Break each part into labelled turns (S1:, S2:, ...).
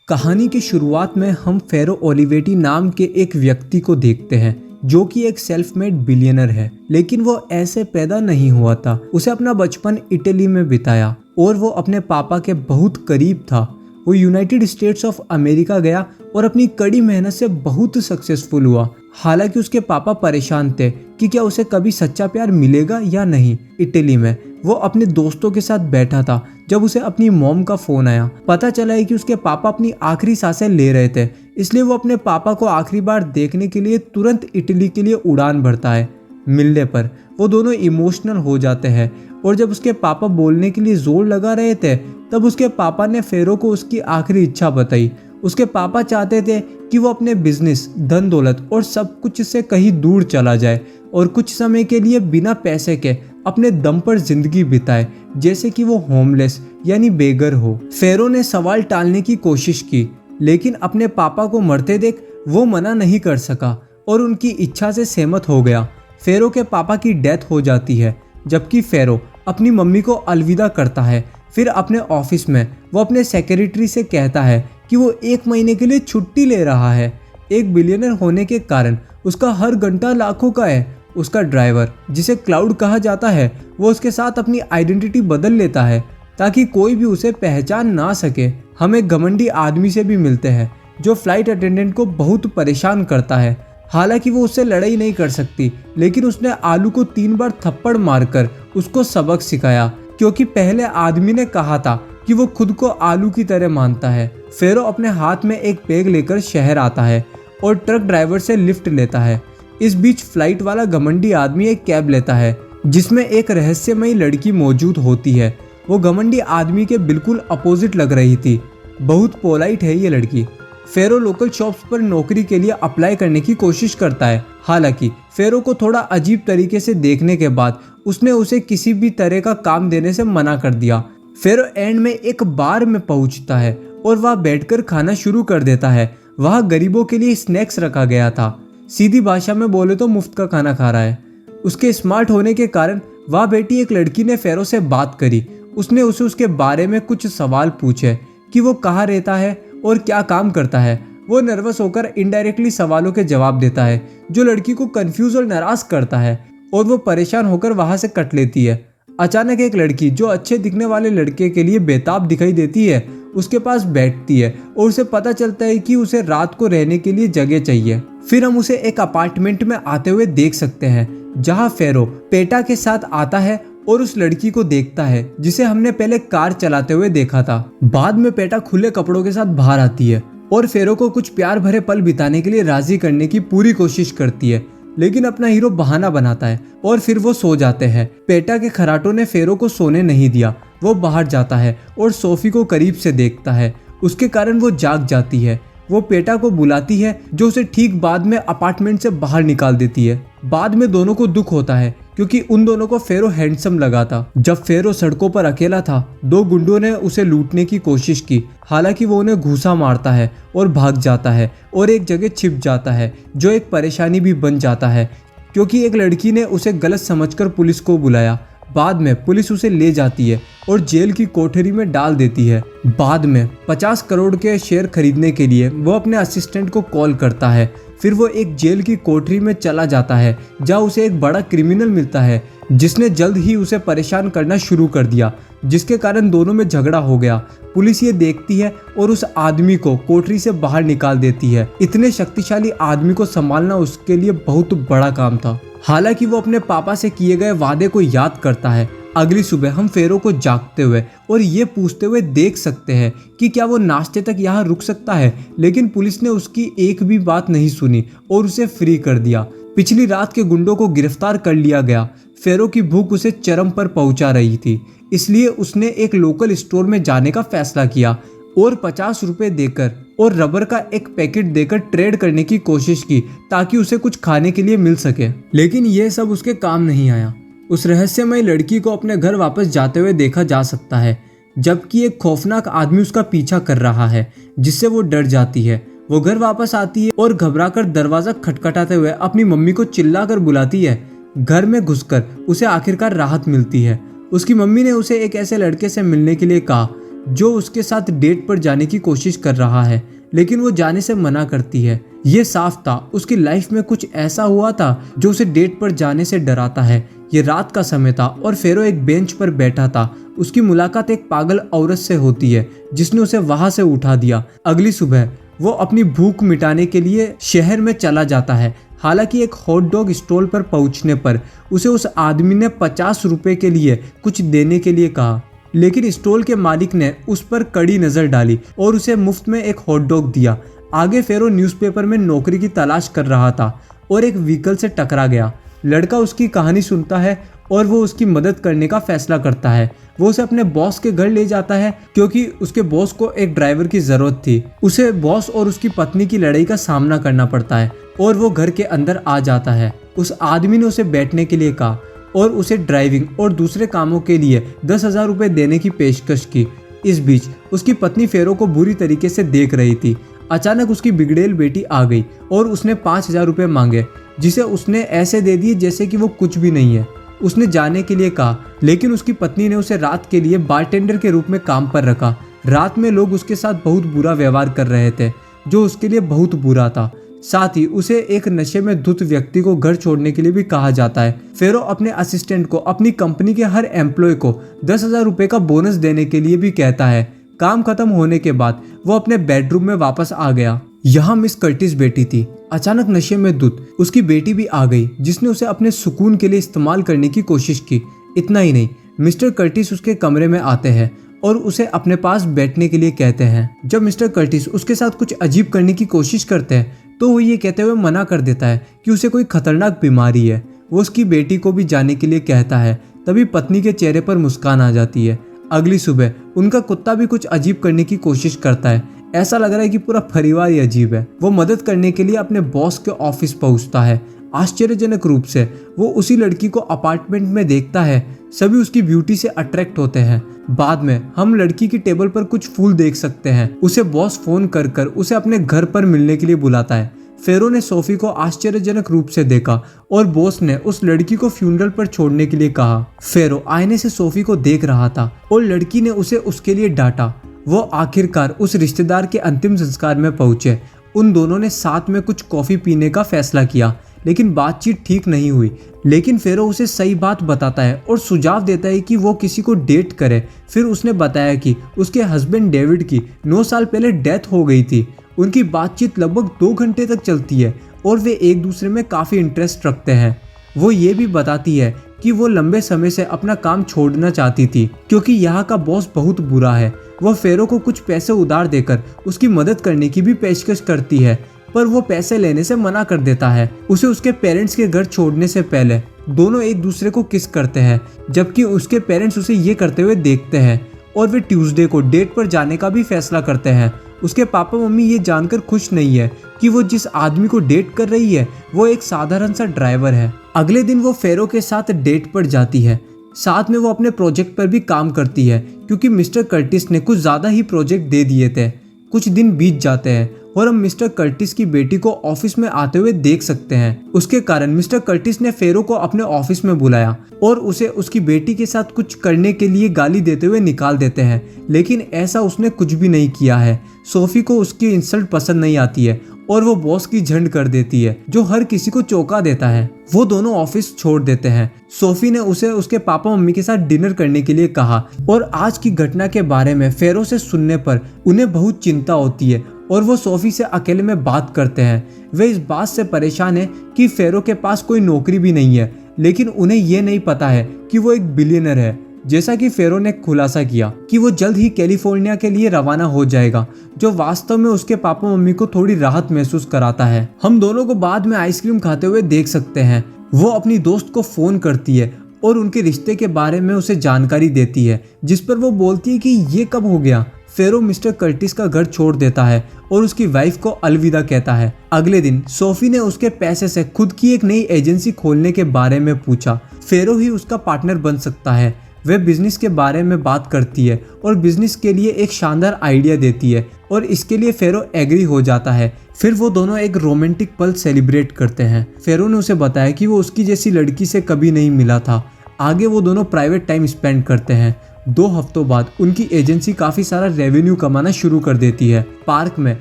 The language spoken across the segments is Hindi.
S1: कहानी की शुरुआत में हम फेरो ओलिवेटी नाम के एक व्यक्ति को देखते हैं जो कि एक सेल्फ मेड बिलियनर है। लेकिन वो ऐसे पैदा नहीं हुआ था। उसे अपना बचपन इटली में बिताया और वो अपने पापा के बहुत करीब था। वो यूनाइटेड स्टेट्स ऑफ अमेरिका गया और अपनी कड़ी मेहनत से बहुत सक्सेसफुल हुआ। हालांकि उसके पापा परेशान थे कि क्या उसे कभी सच्चा प्यार मिलेगा या नहीं। इटली में वो अपने दोस्तों के साथ बैठा था जब उसे अपनी मॉम का फोन आया। पता चला है कि उसके पापा अपनी आखिरी सांसें ले रहे थे, इसलिए वो अपने पापा को आखिरी बार देखने के लिए तुरंत इटली के लिए उड़ान भरता है। मिलने पर वो दोनों इमोशनल हो जाते हैं और जब उसके पापा बोलने के लिए जोर लगा रहे थे तब उसके पापा ने फेरो को उसकी आखिरी इच्छा बताई। उसके पापा चाहते थे कि वो अपने बिजनेस, धन दौलत और सब कुछ से कहीं दूर चला जाए और कुछ समय के लिए बिना पैसे के अपने दम पर जिंदगी बिताए, जैसे कि वो होमलेस यानी बेघर हो। फेरो ने सवाल टालने की कोशिश की, लेकिन अपने पापा को मरते देख वो मना नहीं कर सका और उनकी इच्छा से सहमत हो गया। फेरो के पापा की डेथ हो जाती है, जबकि फेरो अपनी मम्मी को अलविदा करता है। फिर अपने ऑफिस में वो अपने सेक्रेटरी से कहता है कि वो 1 महीने के लिए छुट्टी ले रहा है। एक बिलियनर होने के कारण उसका हर घंटा लाखों का है। उसका ड्राइवर, जिसे क्लाउड कहा जाता है, वो उसके साथ अपनी आइडेंटिटी बदल लेता है ताकि कोई भी उसे पहचान ना सके। हम एक घमंडी आदमी से भी मिलते हैं जो फ्लाइट अटेंडेंट को बहुत परेशान करता है। हालांकि वो उससे लड़ाई नहीं कर सकती, लेकिन उसने आलू को 3 बार थप्पड़ मारकर उसको सबक सिखाया, क्योंकि पहले आदमी ने कहा था कि वो खुद को आलू की तरह मानता है। फेरो अपने हाथ में एक बैग लेकर शहर आता है और ट्रक ड्राइवर से लिफ्ट लेता है। इस बीच फ्लाइट वाला घमंडी आदमी एक कैब लेता है जिसमें एक रहस्यमयी लड़की मौजूद होती है। वो घमंडी आदमी के बिल्कुल अपोजिट लग रही थी। बहुत पोलाइट है ये लड़की। फेरो लोकल शॉप्स पर नौकरी के लिए अप्लाई करने की कोशिश करता है। हालांकि फेरो को थोड़ा अजीब तरीके से देखने के बाद उसने उसे किसी भी तरह का काम देने से मना कर दिया। फेरो एंड में एक बार में पहुंचता है और वह बैठकर खाना शुरू कर देता है। वहाँ गरीबों के लिए स्नैक्स रखा गया था। सीधी भाषा में बोले तो मुफ्त का खाना खा रहा है। उसके स्मार्ट होने के कारण वहाँ बैठी एक लड़की ने फेरो से बात करी। उसने उसे उसके बारे में कुछ सवाल पूछे कि वो कहाँ रहता है और क्या काम करता है। वो नर्वस होकर इनडायरेक्टली सवालों के जवाब देता है, जो लड़की को कंफ्यूज और नाराज करता है और वो परेशान होकर वहाँ से कट लेती है। अचानक एक लड़की जो अच्छे दिखने वाले लड़के के लिए बेताब दिखाई देती है उसके पास बैठती है और उसे पता चलता है कि उसे रात को रहने के लिए जगह चाहिए। फिर हम उसे एक अपार्टमेंट में आते हुए देख सकते हैं जहां फेरो पेटा के साथ आता है और उस लड़की को देखता है जिसे हमने पहले कार चलाते हुए देखा था। बाद में पेटा खुले कपड़ों के साथ बाहर आती है और फेरो को कुछ प्यार भरे पल बिताने के लिए राजी करने की पूरी कोशिश करती है, लेकिन अपना हीरो बहाना बनाता है और फिर वो सो जाते हैं। पेटा के खराटों ने फेरो को सोने नहीं दिया। वो बाहर जाता है और सोफी को करीब से देखता है। उसके कारण वो जाग जाती है। वो पेटा को बुलाती है जो उसे ठीक बाद में अपार्टमेंट से बाहर निकाल देती है। बाद में दोनों को दुख होता है क्योंकि उन दोनों को फेरो हैंडसम लगा था। जब फेरो सड़कों पर अकेला था, 2 गुंडों ने उसे लूटने की कोशिश की। हालांकि वो उन्हें घूसा मारता है और भाग जाता है और एक जगह छिप जाता है, जो एक परेशानी भी बन जाता है क्योंकि एक लड़की ने उसे गलत समझकर पुलिस को बुलाया। बाद में पुलिस उसे ले जाती है और जेल की कोठरी में डाल देती है। बाद में 50 करोड़ के शेयर खरीदने के लिए वो अपने असिस्टेंट को कॉल करता है। फिर वो एक जेल की कोठरी में चला जाता है जहाँ उसे एक बड़ा क्रिमिनल मिलता है जिसने जल्द ही उसे परेशान करना शुरू कर दिया, जिसके कारण दोनों में झगड़ा हो गया। पुलिस ये देखती है और उस आदमी को कोठरी से बाहर निकाल देती है। इतने शक्तिशाली आदमी को संभालना उसके लिए बहुत बड़ा काम था। हालांकि वो अपने पापा से किए गए वादे को याद करता है। अगली सुबह हम फेरो को जागते हुए और ये पूछते हुए देख सकते हैं कि क्या वो नाश्ते तक यहाँ रुक सकता है, लेकिन पुलिस ने उसकी एक भी बात नहीं सुनी और उसे फ्री कर दिया। पिछली रात के गुंडों को गिरफ्तार कर लिया गया। फेरो की भूख उसे चरम पर पहुंचा रही थी, इसलिए उसने एक लोकल स्टोर में जाने का फैसला किया और 50 रुपए देकर और रबर का एक पैकेट देकर ट्रेड करने की कोशिश की ताकि उसे कुछ खाने के लिए मिल सके। लेकिन यह सब उसके काम नहीं आया। उस रहस्यमय लड़की को अपने घर वापस जाते हुए देखा जा सकता है, जबकि एक खौफनाक आदमी उसका पीछा कर रहा है, जिससे वो डर जाती है। वो घर वापस आती है और घबराकर दरवाजा खटखटाते हुए अपनी मम्मी को चिल्लाकर बुलाती है। घर में घुसकर उसे आखिरकार राहत मिलती है। उसकी मम्मी ने उसे एक ऐसे लड़के से मिलने के लिए कहा जो उसके साथ डेट पर जाने की कोशिश कर रहा है, लेकिन वो जाने से मना करती है। ये साफ था उसकी लाइफ में कुछ ऐसा हुआ था जो उसे डेट पर जाने से डराता है। ये रात का समय था और फेरो एक बेंच पर बैठा था। उसकी मुलाकात एक पागल औरत से होती है जिसने उसे वहां से उठा दिया। अगली सुबह वो अपनी भूख मिटाने के लिए शहर में चला जाता है। हालांकि एक हॉट डॉग स्टॉल पर पहुंचने पर उसे उस आदमी ने 50 रुपए के लिए कुछ देने के लिए कहा, लेकिन स्टॉल के मालिक ने उस पर कड़ी नजर डाली और उसे मुफ्त में एक हॉट डॉग दिया। आगे फेरो न्यूज़पेपर में नौकरी की तलाश कर रहा था और एक व्हीकल से टकरा गया। लड़का उसकी कहानी सुनता है और वो उसकी मदद करने का फैसला करता है। वो उसे अपने बॉस के घर ले जाता है क्योंकि उसके बॉस को एक ड्राइवर की जरूरत थी। उसे बॉस और उसकी पत्नी की लड़ाई का सामना करना पड़ता है और वो घर के अंदर आ जाता है। उस आदमी ने उसे बैठने के लिए कहा और उसे ड्राइविंग और दूसरे कामों के लिए 10,000 रुपए देने की पेशकश की। इस बीच उसकी पत्नी फेरो को बुरी तरीके से देख रही थी। अचानक उसकी बिगड़ेल बेटी आ गई और उसने 5,000 रुपए मांगे, जिसे उसने ऐसे दे दिए जैसे कि वो कुछ भी नहीं है। उसने जाने के लिए कहा, लेकिन उसकी पत्नी ने उसे रात के लिए बारटेंडर के रूप में काम पर रखा। रात में लोग उसके साथ बहुत बुरा व्यवहार कर रहे थे, जो उसके लिए बहुत बुरा था। साथ ही उसे एक नशे में धुत व्यक्ति को घर छोड़ने के लिए भी कहा जाता है। फेरो अपने असिस्टेंट को अपनी कंपनी के हर एम्प्लॉय को 10,000 रुपए का बोनस देने के लिए भी कहता है। काम खत्म होने के बाद वो अपने बेडरूम में वापस आ गया। यहाँ मिस कर्टिस बैठी थी। अचानक नशे में धुत उसकी बेटी भी आ गई, जिसने उसे अपने सुकून के लिए इस्तेमाल करने की कोशिश की। इतना ही नहीं, मिस्टर कर्टिस उसके कमरे में आते हैं और उसे अपने पास बैठने के लिए कहते हैं। जब मिस्टर कर्टिस उसके साथ कुछ अजीब करने की कोशिश करते हैं तो वो ये कहते हुए मना कर देता है कि उसे कोई खतरनाक बीमारी है। वो उसकी बेटी को भी जाने के लिए कहता है। तभी पत्नी के चेहरे पर मुस्कान आ जाती है। अगली सुबह उनका कुत्ता भी कुछ अजीब करने की कोशिश करता है। ऐसा लग रहा है कि पूरा परिवार ही अजीब है। वो मदद करने के लिए अपने बॉस के ऑफिस पहुंचता है। आश्चर्यजनक रूप से वो उसी लड़की को अपार्टमेंट में देखता है। सभी उसकी ब्यूटी से अट्रैक्ट होते हैं। बाद में हम लड़की की टेबल पर कुछ फूल देख सकते हैं। उसे बॉस फोन कर कर उसे अपने घर पर मिलने के लिए बुलाता है। फेरो ने सोफी को आश्चर्यजनक रूप से देखा और बॉस ने उस लड़की को फ्यूनरल पर छोड़ने के लिए कहा। फेरो आईने से सोफी को देख रहा था और लड़की ने उसे उसके लिए डांटा। वो आखिरकार उस रिश्तेदार के अंतिम संस्कार में पहुंचे। उन दोनों ने साथ में कुछ कॉफी पीने का फैसला किया, लेकिन बातचीत ठीक नहीं हुई। लेकिन फेरो उसे सही बात बताता है और सुझाव देता है कि वो किसी को डेट करे। फिर उसने बताया कि उसके हस्बैंड डेविड की 9 साल पहले डेथ हो गई थी। उनकी बातचीत लगभग 2 घंटे तक चलती है और वे एक दूसरे में काफ़ी इंटरेस्ट रखते हैं। वो ये भी बताती है कि वो लंबे समय से अपना काम छोड़ना चाहती थी क्योंकि यहाँ का बॉस बहुत बुरा है। वह फेरो को कुछ पैसे उधार देकर उसकी मदद करने की भी पेशकश करती है, पर वो पैसे लेने से मना कर देता है। उसे उसके पेरेंट्स के घर छोड़ने से पहले दोनों एक दूसरे को किस करते हैं, जबकि उसके पेरेंट्स उसे ये करते हुए देखते हैं और वे ट्यूसडे को डेट पर जाने का भी फैसला करते हैं। उसके पापा मम्मी ये जानकर खुश नहीं है कि वो जिस आदमी को डेट कर रही है वो एक साधारण सा ड्राइवर है। अगले दिन वो फेरो के साथ डेट पर जाती है। साथ में वो अपने प्रोजेक्ट पर भी काम करती है क्योंकि मिस्टर कर्टिस ने कुछ ज़्यादा ही प्रोजेक्ट दे दिए थे। कुछ दिन बीत जाते हैं और हम मिस्टर कर्टिस की बेटी को ऑफिस में आते हुए देख सकते हैं। उसके कारण मिस्टर कर्टिस ने फेरो को अपने ऑफिस में बुलाया और उसे उसकी बेटी के साथ कुछ करने के लिए गाली देते हुए निकाल देते हैं, लेकिन ऐसा उसने कुछ भी नहीं किया है। सोफी को उसकी इंसल्ट पसंद नहीं आती है और वो बॉस की झंड कर देती है, जो हर किसी को चौंका देता है। वो दोनों ऑफिस छोड़ देते हैं। सोफी ने उसे उसके पापा मम्मी के साथ डिनर करने के लिए कहा और आज की घटना के बारे में फेरो से सुनने पर उन्हें बहुत चिंता होती है और वो सोफी से अकेले में बात करते हैं। वे इस बात से परेशान है कि फेरो के पास कोई नौकरी भी नहीं है, लेकिन उन्हें ये नहीं पता है कि वो एक बिलियनर है। जैसा कि फेरो ने खुलासा किया कि वो जल्द ही कैलिफोर्निया के लिए रवाना हो जाएगा, जो वास्तव में उसके पापा मम्मी को थोड़ी राहत महसूस कराता है। हम दोनों को बाद में आइसक्रीम खाते हुए देख सकते हैं। वो अपनी दोस्त को फोन करती है और उनके रिश्ते के बारे में उसे जानकारी देती है, जिस पर वो बोलती है कि ये कब हो गया। फेरो मिस्टर कर्टिस का घर छोड़ देता है और उसकी वाइफ को अलविदा कहता है। अगले दिन सोफी ने उसके पैसे से खुद की एक नई एजेंसी खोलने के बारे में पूछा। फेरो ही उसका पार्टनर बन सकता है। वे बिजनेस के बारे में बात करती है और बिजनेस के लिए एक शानदार आइडिया देती है और इसके लिए फेरो एग्री हो जाता है। फिर वो दोनों एक रोमांटिक पल सेलिब्रेट करते हैं। फेरो ने उसे बताया कि वो उसकी जैसी लड़की से कभी नहीं मिला था। आगे वो दोनों प्राइवेट टाइम स्पेंड करते हैं 2 हफ्तों बाद उनकी एजेंसी काफी सारा रेवेन्यू कमाना शुरू कर देती है। पार्क में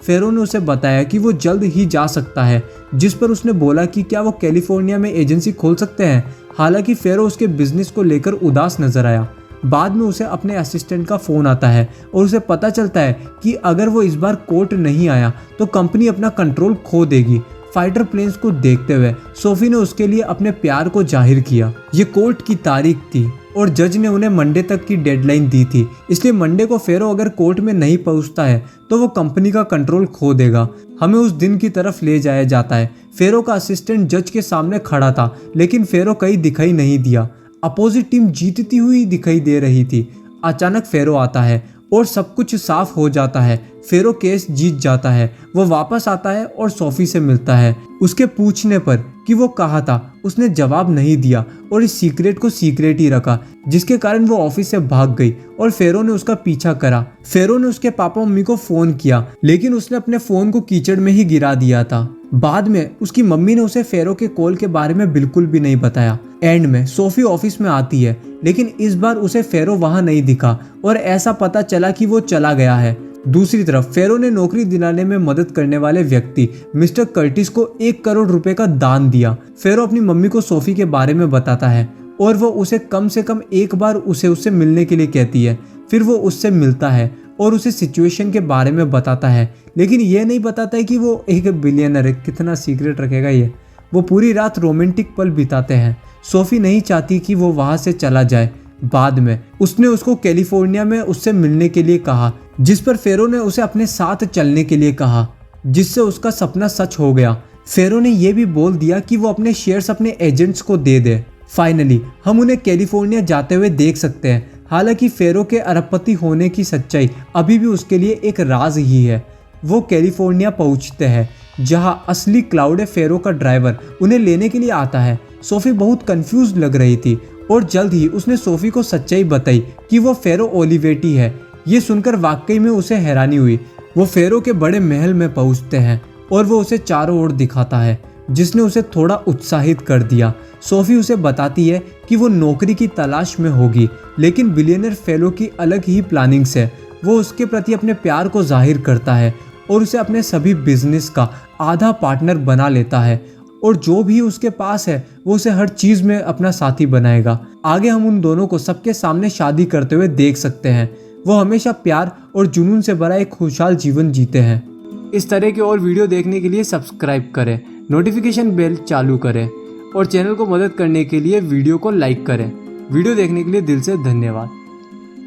S1: फेरो ने उसे बताया कि वो जल्द ही जा सकता है, जिस पर उसने बोला कि क्या वो कैलिफोर्निया में एजेंसी खोल सकते हैं। हालांकि फेरो उसके बिजनेस को लेकर उदास नजर आया। बाद में उसे अपने असिस्टेंट का फोन आता है और उसे पता चलता है कि अगर वो इस बार कोर्ट नहीं आया तो कंपनी अपना कंट्रोल खो देगी। फाइटर प्लेन्स को देखते हुए सोफी ने उसके लिए अपने प्यार को जाहिर किया। ये कोर्ट की तारीख थी और जज ने उन्हें मंडे तक की डेडलाइन दी थी, इसलिए मंडे को फेरो अगर कोर्ट में नहीं पहुंचता है तो वो कंपनी का कंट्रोल खो देगा। हमें उस दिन की तरफ ले जाया जाता है। फेरो का असिस्टेंट जज के सामने खड़ा था, लेकिन फेरो कहीं दिखाई नहीं दिया। अपोजिट टीम जीतती हुई दिखाई दे रही थी। अचानक फेरो आता है और सब कुछ साफ हो जाता है। फेरो केस जीत जाता है। वो वापस आता है और सोफी से मिलता है। उसके पूछने पर कि वो कहाँ था, उसने जवाब नहीं दिया और इस सीक्रेट को सीक्रेट ही रखा, जिसके कारण वो ऑफिस से भाग गई और फेरो ने उसका पीछा करा। फेरो ने उसके पापा मम्मी को फोन किया, लेकिन उसने अपने फोन को कीचड़ में ही गिरा दिया था। बाद में उसकी मम्मी ने उसे फेरो के कॉल के बारे में बिल्कुल भी नहीं बताया। एंड में सोफी ऑफिस में आती है, लेकिन इस बार उसे फेरो वहां नहीं दिखा और ऐसा पता चला कि वो चला गया है। दूसरी तरफ फेरो ने नौकरी दिलाने में मदद करने वाले व्यक्ति मिस्टर कर्टिस को 1 करोड़ रुपए का दान दिया। फेरो अपनी मम्मी को सोफी के बारे में बताता है और वो उसे कम से कम एक बार उससे मिलने के लिए कहती है। फिर वो उससे मिलता है और उसे सिचुएशन के बारे में बताता है, लेकिन ये नहीं बताता है कि वो एक बिलियनर है। कितना सीक्रेट रखेगा ये। वो पूरी रात रोमांटिक पल बिताते हैं। सोफी नहीं चाहती कि वो वहां से चला जाए। बाद में उसने उसको कैलिफोर्निया में उससे मिलने के लिए कहा, जिस पर फेरो ने उसे अपने साथ चलने के लिए कहा, जिससे उसका सपना सच हो गया। फेरो ने यह भी बोल दिया कि वो अपने शेयर्स अपने एजेंट्स को दे दे। फाइनली हम उन्हें कैलिफोर्निया जाते हुए देख सकते हैं। हालांकि फेरो के अरबपति होने की सच्चाई अभी भी उसके लिए एक राज ही है। वो कैलिफोर्निया पहुंचते हैं, जहां असली क्लाउड फेरो का ड्राइवर उन्हें लेने के लिए आता है। सोफी बहुत कंफ्यूज लग रही थी और जल्द ही उसने सोफी को सच्चाई बताई कि वो फेरो ओलिवेटी है। ये सुनकर वाकई में उसे हैरानी हुई। वो फेरो के बड़े महल में पहुंचते हैं और वो उसे चारों ओर दिखाता है, जिसने उसे थोड़ा उत्साहित कर दिया। सोफी उसे बताती है कि वो नौकरी की तलाश में होगी, लेकिन बिलियनर फेलो की अलग ही प्लानिंग्स है। वो उसके प्रति अपने प्यार को जाहिर करता है और उसे अपने सभी बिजनेस का आधा पार्टनर बना लेता है और जो भी उसके पास है वो उसे हर चीज में अपना साथी बनाएगा। आगे हम उन दोनों को सबके सामने शादी करते हुए देख सकते हैं। वो हमेशा प्यार और जुनून से भरा एक खुशहाल जीवन जीते हैं। इस तरह के और वीडियो देखने के लिए सब्सक्राइब करें, नोटिफिकेशन बेल चालू करें और चैनल को मदद करने के लिए वीडियो को लाइक करें। वीडियो देखने के लिए दिल से धन्यवाद।